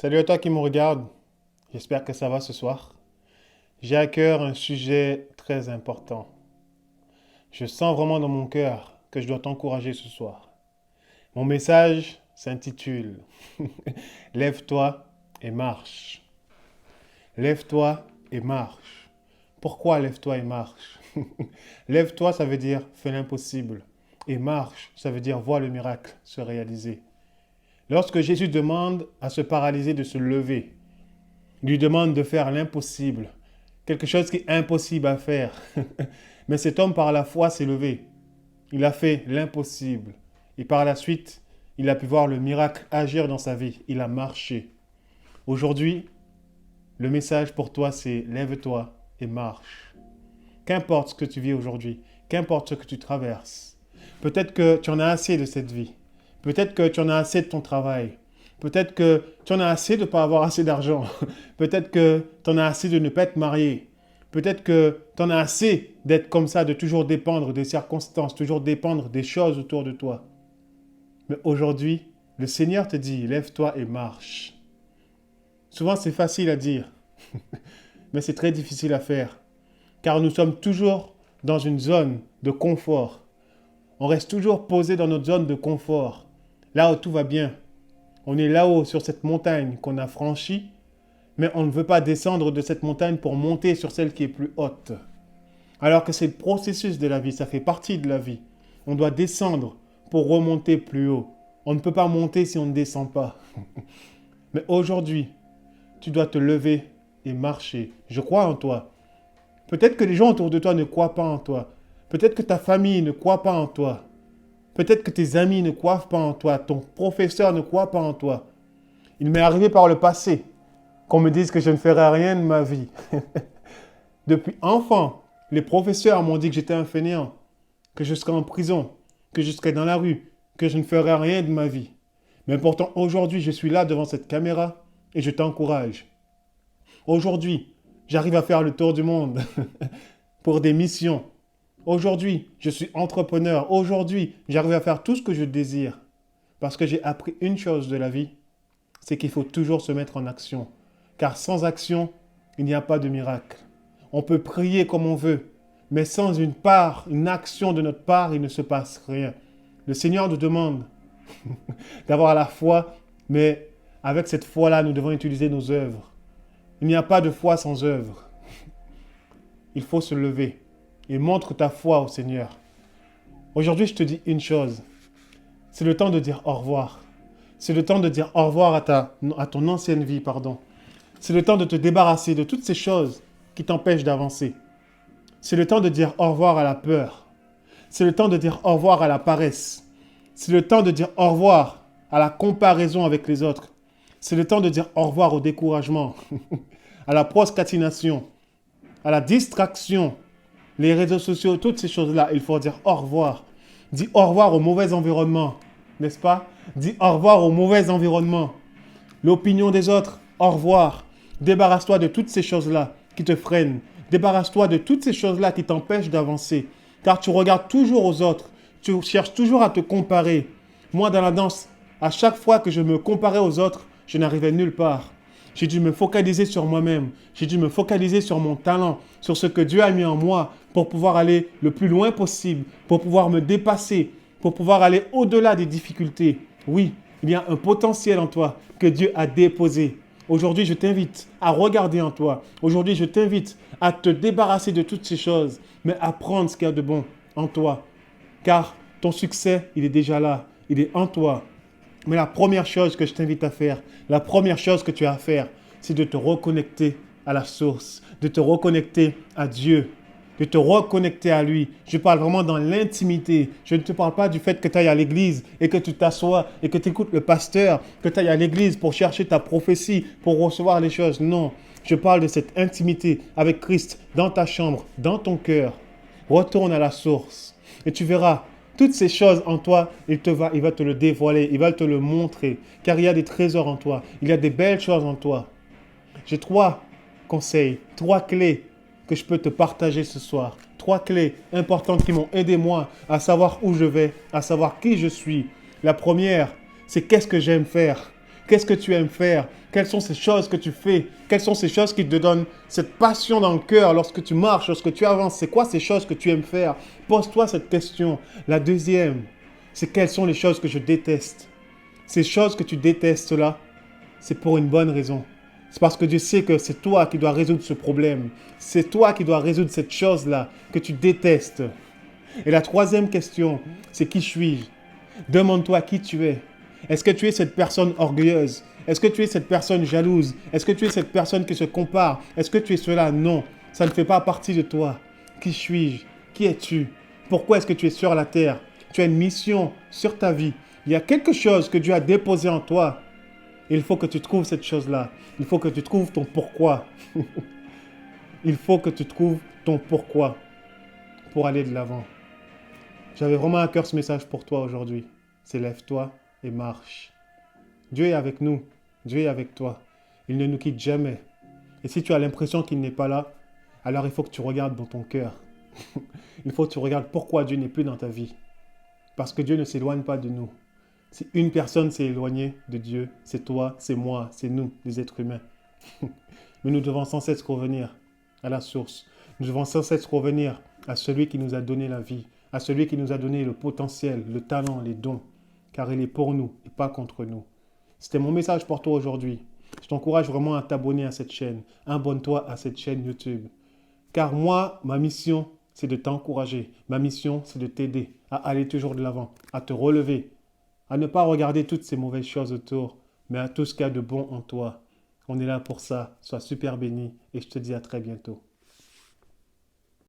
Salut à toi qui me regarde. J'espère que ça va ce soir. J'ai à cœur un sujet très important. Je sens vraiment dans mon cœur que je dois t'encourager ce soir. Mon message s'intitule Lève-toi et marche. Lève-toi et marche. Pourquoi lève-toi et marche? Lève-toi, ça veut dire fais l'impossible. Et marche, ça veut dire vois le miracle se réaliser. Lorsque Jésus demande à ce paralysé de se lever, il lui demande de faire l'impossible, quelque chose qui est impossible à faire. Mais cet homme, par la foi, s'est levé. Il a fait l'impossible. Et par la suite, il a pu voir le miracle agir dans sa vie. Il a marché. Aujourd'hui, le message pour toi, c'est lève-toi et marche. Qu'importe ce que tu vis aujourd'hui, qu'importe ce que tu traverses. Peut-être que tu en as assez de cette vie. Peut-être que tu en as assez de ton travail. Peut-être que tu en as assez de ne pas avoir assez d'argent. Peut-être que tu en as assez de ne pas être marié. Peut-être que tu en as assez d'être comme ça, de toujours dépendre des circonstances, toujours dépendre des choses autour de toi. Mais aujourd'hui, le Seigneur te dit, lève-toi et marche. Souvent, c'est facile à dire, mais c'est très difficile à faire. Car nous sommes toujours dans une zone de confort. On reste toujours posé dans notre zone de confort, là où tout va bien. On est là-haut sur cette montagne qu'on a franchie, mais on ne veut pas descendre de cette montagne pour monter sur celle qui est plus haute. Alors que c'est le processus de la vie, ça fait partie de la vie. On doit descendre pour remonter plus haut. On ne peut pas monter si on ne descend pas. Mais aujourd'hui, tu dois te lever et marcher. Je crois en toi. Peut-être que les gens autour de toi ne croient pas en toi. Peut-être que ta famille ne croit pas en toi. Peut-être que tes amis ne croient pas en toi. Ton professeur ne croit pas en toi. Il m'est arrivé par le passé qu'on me dise que je ne ferai rien de ma vie. Depuis enfant, les professeurs m'ont dit que j'étais un fainéant, que je serais en prison, que je serais dans la rue, que je ne ferais rien de ma vie. Mais pourtant, aujourd'hui, je suis là devant cette caméra et je t'encourage. Aujourd'hui, j'arrive à faire le tour du monde pour des missions. Aujourd'hui, je suis entrepreneur. Aujourd'hui, j'arrive à faire tout ce que je désire. Parce que j'ai appris une chose de la vie, c'est qu'il faut toujours se mettre en action. Car sans action, il n'y a pas de miracle. On peut prier comme on veut, mais sans une action de notre part, il ne se passe rien. Le Seigneur nous demande d'avoir la foi, mais avec cette foi-là, nous devons utiliser nos œuvres. Il n'y a pas de foi sans œuvre. Il faut se lever et montre ta foi au Seigneur. Aujourd'hui, je te dis une chose. C'est le temps de dire au revoir. C'est le temps de dire au revoir à ton ancienne vie, pardon. C'est le temps de te débarrasser de toutes ces choses qui t'empêchent d'avancer. C'est le temps de dire au revoir à la peur. C'est le temps de dire au revoir à la paresse. C'est le temps de dire au revoir à la comparaison avec les autres. C'est le temps de dire au revoir au découragement, à la procrastination, à la distraction, les réseaux sociaux, toutes ces choses-là. Il faut dire au revoir. Dis au revoir au mauvais environnement, n'est-ce pas? Dis au revoir au mauvais environnement. L'opinion des autres, au revoir. Débarrasse-toi de toutes ces choses-là qui te freinent. Débarrasse-toi de toutes ces choses-là qui t'empêchent d'avancer. Car tu regardes toujours aux autres. Tu cherches toujours à te comparer. Moi, dans la danse, à chaque fois que je me comparais aux autres, je n'arrivais nulle part. J'ai dû me focaliser sur moi-même. J'ai dû me focaliser sur mon talent, sur ce que Dieu a mis en moi pour pouvoir aller le plus loin possible, pour pouvoir me dépasser, pour pouvoir aller au-delà des difficultés. Oui, il y a un potentiel en toi que Dieu a déposé. Aujourd'hui, je t'invite à regarder en toi. Aujourd'hui, je t'invite à te débarrasser de toutes ces choses, mais à prendre ce qu'il y a de bon en toi. Car ton succès, il est déjà là. Il est en toi. Mais la première chose que je t'invite à faire, la première chose que tu as à faire, c'est de te reconnecter à la source, de te reconnecter à Dieu, de te reconnecter à lui. Je parle vraiment dans l'intimité. Je ne te parle pas du fait que tu ailles à l'église et que tu t'assois et que tu écoutes le pasteur, que tu ailles à l'église pour chercher ta prophétie, pour recevoir les choses. Non, je parle de cette intimité avec Christ dans ta chambre, dans ton cœur. Retourne à la source et tu verras. Toutes ces choses en toi, il va te le dévoiler, il va te le montrer. Car il y a des trésors en toi, il y a des belles choses en toi. J'ai 3 conseils, 3 clés que je peux te partager ce soir. 3 clés importantes qui m'ont aidé moi à savoir où je vais, à savoir qui je suis. La première, c'est qu'est-ce que j'aime faire. Qu'est-ce que tu aimes faire? Quelles sont ces choses que tu fais? Quelles sont ces choses qui te donnent cette passion dans le cœur lorsque tu marches, lorsque tu avances? C'est quoi ces choses que tu aimes faire? Pose-toi cette question. La deuxième, c'est quelles sont les choses que je déteste? Ces choses que tu détestes là, c'est pour une bonne raison. C'est parce que Dieu sait que c'est toi qui dois résoudre ce problème. C'est toi qui dois résoudre cette chose-là que tu détestes. Et la troisième question, c'est qui suis-je? Demande-toi qui tu es. Est-ce que tu es cette personne orgueilleuse? Est-ce que tu es cette personne jalouse? Est-ce que tu es cette personne qui se compare? Est-ce que tu es cela? Non, ça ne fait pas partie de toi. Qui suis-je? Qui es-tu? Pourquoi est-ce que tu es sur la terre? Tu as une mission sur ta vie. Il y a quelque chose que Dieu a déposé en toi. Il faut que tu trouves cette chose-là. Il faut que tu trouves ton pourquoi. Il faut que tu trouves ton pourquoi pour aller de l'avant. J'avais vraiment à cœur ce message pour toi aujourd'hui. C'est lève-toi et marche. Dieu est avec nous. Dieu est avec toi. Il ne nous quitte jamais. Et si tu as l'impression qu'il n'est pas là, alors il faut que tu regardes dans ton cœur. Il faut que tu regardes pourquoi Dieu n'est plus dans ta vie. Parce que Dieu ne s'éloigne pas de nous. Si une personne s'est éloignée de Dieu, c'est toi, c'est moi, c'est nous, les êtres humains. Mais nous devons sans cesse revenir à la source. Nous devons sans cesse revenir à celui qui nous a donné la vie, à celui qui nous a donné le potentiel, le talent, les dons, car il est pour nous et pas contre nous. C'était mon message pour toi aujourd'hui. Je t'encourage vraiment à t'abonner à cette chaîne. Abonne-toi à cette chaîne YouTube. Car moi, ma mission, c'est de t'encourager. Ma mission, c'est de t'aider à aller toujours de l'avant, à te relever, à ne pas regarder toutes ces mauvaises choses autour, mais à tout ce qu'il y a de bon en toi. On est là pour ça. Sois super béni et je te dis à très bientôt.